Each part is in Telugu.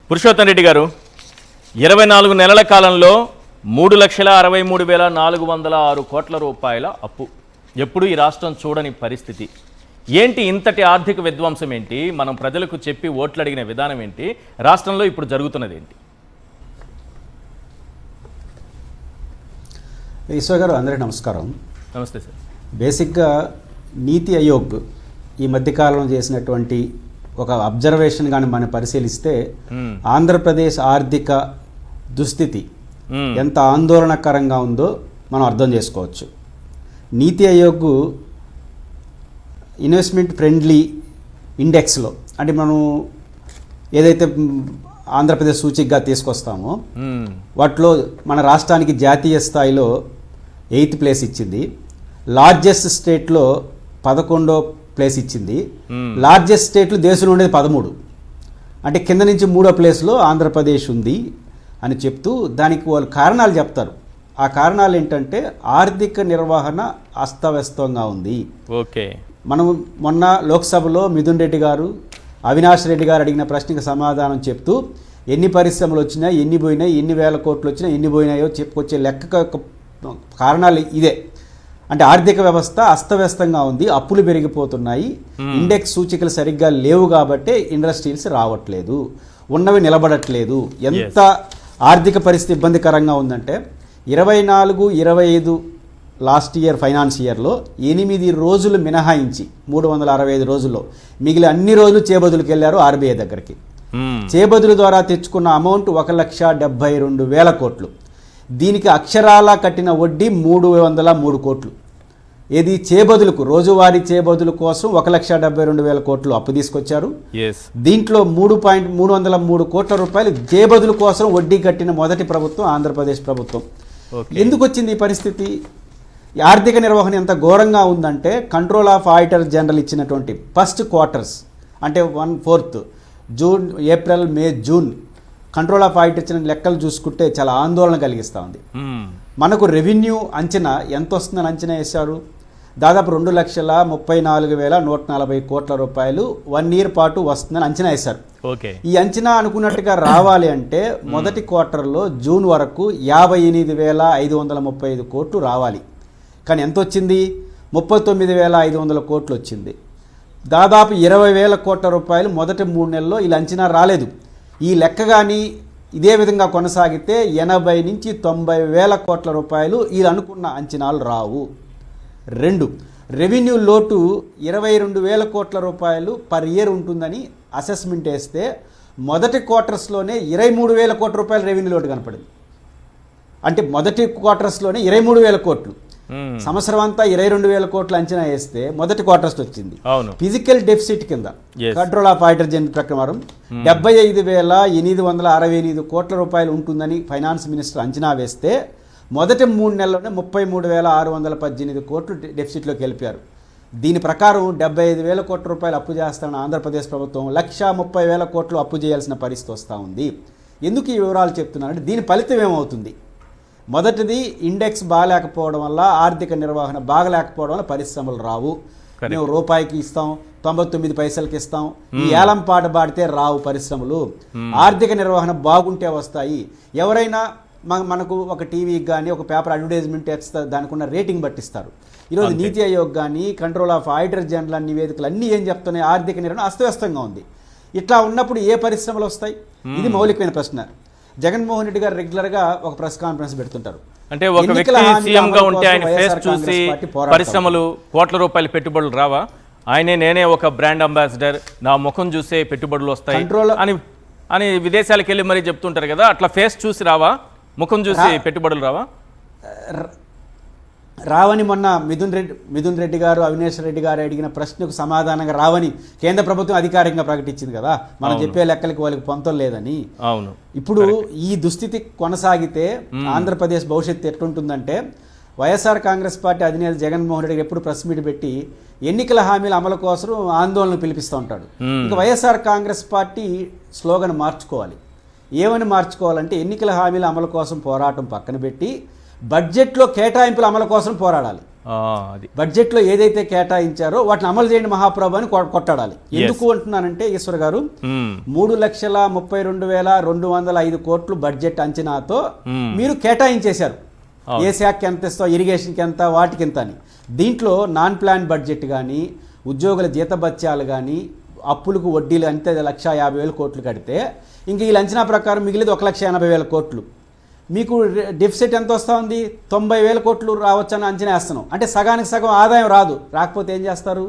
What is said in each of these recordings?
పురుషోత్తం రెడ్డి గారు 24 నెలల కాలంలో 3,63,406 కోట్ల రూపాయల అప్పు. ఎప్పుడు ఈ రాష్ట్రం చూడని పరిస్థితి. ఏంటి ఇంతటి ఆర్థిక విధ్వంసం ఏంటి? మనం ప్రజలకు చెప్పి ఓట్లు అడిగిన విధానం ఏంటి? రాష్ట్రంలో ఇప్పుడు జరుగుతున్నది ఏంటి? ఈశ్వర్ గారు, అందరికీ నమస్కారం. నమస్తే సార్. బేసిక్గా నీతి ఆయోగ్ ఈ మధ్యకాలంలో చేసినటువంటి ఒక అబ్జర్వేషన్ కానీ మనం పరిశీలిస్తే ఆంధ్రప్రదేశ్ ఆర్థిక దుస్థితి ఎంత ఆందోళనకరంగా ఉందో మనం అర్థం చేసుకోవచ్చు. నీతి ఆయోగ్ ఇన్వెస్ట్మెంట్ ఫ్రెండ్లీ ఇండెక్స్లో, అంటే మనం ఏదైతే ఆంధ్రప్రదేశ్ సూచికగా తీసుకొస్తామో వాటిలో మన రాష్ట్రానికి జాతీయ స్థాయిలో 8th ప్లేస్ ఇచ్చింది. లార్జెస్ట్ స్టేట్లో 11వ ప్లేస్ ఇచ్చింది. లార్జెస్ట్ స్టేట్లు దేశంలో ఉండేది 13. అంటే కింద నుంచి 3వ ప్లేస్లో ఆంధ్రప్రదేశ్ ఉంది అని చెప్తూ దానికి వాళ్ళు కారణాలు చెప్తారు. ఆ కారణాలు ఏంటంటే ఆర్థిక నిర్వహణ అస్తవ్యస్తంగా ఉంది. ఓకే, మనం మొన్న లోక్సభలో మిథున్ రెడ్డి గారు, అవినాష్ రెడ్డి గారు అడిగిన ప్రశ్నకు సమాధానం చెప్తూ ఎన్ని పరిశ్రమలు వచ్చినాయి, ఎన్ని పోయినాయి, ఎన్ని వేల కోట్లు వచ్చినాయి, ఎన్ని పోయినాయో చెప్పుకొచ్చే లెక్క కారణాలు ఇదే. అంటే ఆర్థిక వ్యవస్థ అస్తవ్యస్తంగా ఉంది, అప్పులు పెరిగిపోతున్నాయి, ఇండెక్స్ సూచికలు సరిగ్గా లేవు కాబట్టి ఇండస్ట్రీస్ రావట్లేదు, ఉన్నవి నిలబడట్లేదు. ఎంత ఆర్థిక పరిస్థితి ఇబ్బందికరంగా ఉందంటే 24-25 లాస్ట్ ఇయర్ ఫైనాన్స్ ఇయర్లో 8 రోజులు మినహాయించి 365 రోజుల్లో మిగిలిన అన్ని రోజులు చేబదులకు వెళ్ళారు ఆర్బీఐ దగ్గరికి. చేబదుల ద్వారా తెచ్చుకున్న అమౌంట్ 1,72,000 కోట్లు. దీనికి అక్షరాల కట్టిన వడ్డీ 303 కోట్లు. ఇది చేబదులకు, రోజువారీ చేబదుల కోసం 1,72,000 కోట్లు అప్పు తీసుకొచ్చారు. దీంట్లో 303 కోట్ల రూపాయలు చేబదుల కోసం వడ్డీ కట్టిన మొదటి ప్రభుత్వం ఆంధ్రప్రదేశ్ ప్రభుత్వం. ఎందుకు వచ్చింది ఈ పరిస్థితి? ఆర్థిక నిర్వహణ ఎంత ఘోరంగా ఉందంటే కంట్రోల్ ఆఫ్ ఆడిటర్ జనరల్ ఇచ్చినటువంటి ఫస్ట్ క్వార్టర్స్, అంటే 1/4 June, April, May, June control of auditor ఇచ్చిన లెక్కలు చూసుకుంటే చాలా ఆందోళన కలిగిస్తూ ఉంది. మనకు రెవెన్యూ అంచనా ఎంత వస్తుందని అంచనా వేశారు? దాదాపు 2,34,140 కోట్ల రూపాయలు 1 ఇయర్ పాటు వస్తుందని అంచనా వేశారు. ఈ అంచనా అనుకున్నట్టుగా రావాలి అంటే మొదటి క్వార్టర్లో జూన్ వరకు 58,535 కోట్లు రావాలి. కానీ ఎంత వచ్చింది? 39,500 కోట్లు వచ్చింది. దాదాపు 20,000 కోట్ల రూపాయలు మొదటి 3 నెలల్లో ఇలా అంచనా రాలేదు. ఈ లెక్క కానీ ఇదే విధంగా కొనసాగితే 80,000-90,000 కోట్ల రూపాయలు వీళ్ళు అనుకున్న అంచనాలు రావు. 2, రెవెన్యూ లోటు 22,000 కోట్ల రూపాయలు పర్ ఇయర్ ఉంటుందని అసెస్మెంట్ వేస్తే మొదటి క్వార్టర్స్లోనే 23,000 కోట్ల రూపాయలు రెవెన్యూ లోటు కనపడింది. అంటే మొదటి క్వార్టర్స్లోనే 23,000 కోట్లు, సంవత్సరం అంతా 22,000 కోట్లు అంచనా వేస్తే మొదటి క్వార్టర్స్ వచ్చింది. ఫిజికల్ డెఫిసిట్ కింద కంట్రోల్ ఆఫ్ ఆడిటర్ జనరల్ ప్రకారం 75,868 కోట్ల రూపాయలు ఉంటుందని ఫైనాన్స్ మినిస్టర్ అంచనా వేస్తే మొదటి 3 నెలల్లోనే 33,618 కోట్లు డెఫిసిట్లోకి వెళ్ళిపోయారు. దీని ప్రకారం 75,000 కోట్ల రూపాయలు అప్పు చేస్తాన ఆంధ్రప్రదేశ్ ప్రభుత్వం 1,30,000 కోట్లు అప్పు చేయాల్సిన పరిస్థితి వస్తూ ఉంది. ఎందుకు ఈ వివరాలు చెప్తున్నానంటే దీని ఫలితం ఏమవుతుంది? మొదటిది, ఇండెక్స్ బాగాలేకపోవడం వల్ల, ఆర్థిక నిర్వహణ బాగలేకపోవడం వల్ల పరిశ్రమలు రావు. మేము రూపాయికి ఇస్తాం, 99 పైసలకి ఇస్తాం, ఈ ఏలం పాట పాడితే రావు పరిశ్రమలు. ఆర్థిక నిర్వహణ బాగుంటే వస్తాయి. ఎవరైనా మనకు ఒక టీవీకి కానీ ఒక పేపర్ అడ్వర్టైజ్మెంట్ వేస్తారు, దానికి ఉన్న రేటింగ్ పట్టిస్తారు. ఈరోజు నీతి ఆయోగ్ కానీ కంట్రోల్ ఆఫ్ ఆడిటర్ జనరల్ నివేదికలు అన్నీ ఏం చెప్తున్నాయి? ఆర్థిక నిర్వహణ అస్తవ్యస్తంగా ఉంది. ఇట్లా ఉన్నప్పుడు ఏ పరిశ్రమలు వస్తాయి? ఇది మౌలికమైన ప్రశ్న. జగన్మోహన్ రెడ్డి గారు రెగ్యులర్గా ఒక ప్రెస్ కాన్ఫరెన్స్ పెడుతుంటారు. అంటే ఒక వ్యక్తి సీఎంగా ఉంటే ఆయన ఫేస్ చూసి పరిశ్రమలు కోట్ల రూపాయల పెట్టుబడులు రావా? నేనే ఒక బ్రాండ్ అంబాసిడర్, నా ముఖం చూసే పెట్టుబడులు వస్తాయి అని విదేశాలకు వెళ్ళి మరీ చెప్తుంటారు కదా. అట్లా ఫేస్ చూసి రావా? ముఖం చూసి పెట్టుబడులు రావా? రావని మొన్న మిథున్ రెడ్డి గారు, అవినాష్ రెడ్డి గారు అడిగిన ప్రశ్నకు సమాధానంగా రావని కేంద్ర ప్రభుత్వం అధికారికంగా ప్రకటించింది కదా. మనం చెప్పే లెక్కలకి వాళ్ళకి పొంతం లేదని. అవును. ఇప్పుడు ఈ దుస్థితి కొనసాగితే ఆంధ్రప్రదేశ్ భవిష్యత్తు ఎట్లుంటుందంటే, వైఎస్ఆర్ కాంగ్రెస్ పార్టీ అధినేత జగన్మోహన్ రెడ్డి ఎప్పుడు ప్రెస్ మీట్ పెట్టి ఎన్నికల హామీల అమలు కోసం ఆందోళన పిలిపిస్తూ ఉంటాడు. ఇంకా వైఎస్ఆర్ కాంగ్రెస్ పార్టీ స్లోగన్ మార్చుకోవాలి. ఏమని మార్చుకోవాలంటే, ఎన్నికల హామీల అమలు కోసం పోరాటం పక్కన పెట్టి బడ్జెట్లో కేటాయింపుల అమలు కోసం పోరాడాలి. అది బడ్జెట్లో ఏదైతే కేటాయించారో వాటిని అమలు చేయండి మహాప్రభు అని కొట్టాడాలి. ఎందుకు అంటున్నానంటే ఈశ్వర్ గారు, 3,32,205 కోట్లు బడ్జెట్ అంచనాతో మీరు కేటాయించేశారు. ఏ శాఖకి ఎంత ఇస్తా, ఇరిగేషన్కి ఎంత, వాటికి ఎంత అని. దీంట్లో నాన్ ప్లాన్ బడ్జెట్ కానీ, ఉద్యోగుల జీతభత్యాలు కానీ, అప్పులకు వడ్డీలు అంతే 1,50,000 కోట్లు కడితే ఇంక ఈ అంచనా ప్రకారం మిగిలిది 1,80,000 కోట్లు. మీకు డెఫిసిట్ ఎంత వస్తూ ఉంది? 90,000 కోట్లు రావచ్చని అంచనా వేస్తున్నాం. అంటే సగానికి సగం ఆదాయం రాదు. రాకపోతే ఏం చేస్తారు?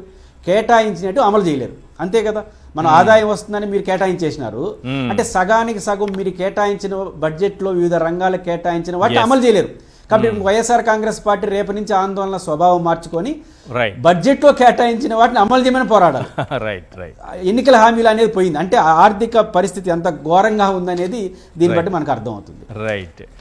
కేటాయించినట్టు అమలు చేయలేరు. అంతే కదా, మన ఆదాయం వస్తుందని మీరు కేటాయించేసినారు. అంటే సగానికి సగం మీరు కేటాయించిన బడ్జెట్లో వివిధ రంగాలకు కేటాయించిన వాటిని అమలు చేయలేరు. కాబట్టి వైఎస్ఆర్ కాంగ్రెస్ పార్టీ రేపు నుంచి ఆందోళన స్వభావం మార్చుకొని బడ్జెట్లో కేటాయించిన వాటిని అమలు చేయమని పోరాడాలి. ఎన్నికల హామీలు అనేది పోయింది. అంటే ఆర్థిక పరిస్థితి ఎంత ఘోరంగా ఉందనేది దీన్ని బట్టి మనకు అర్థం అవుతుంది.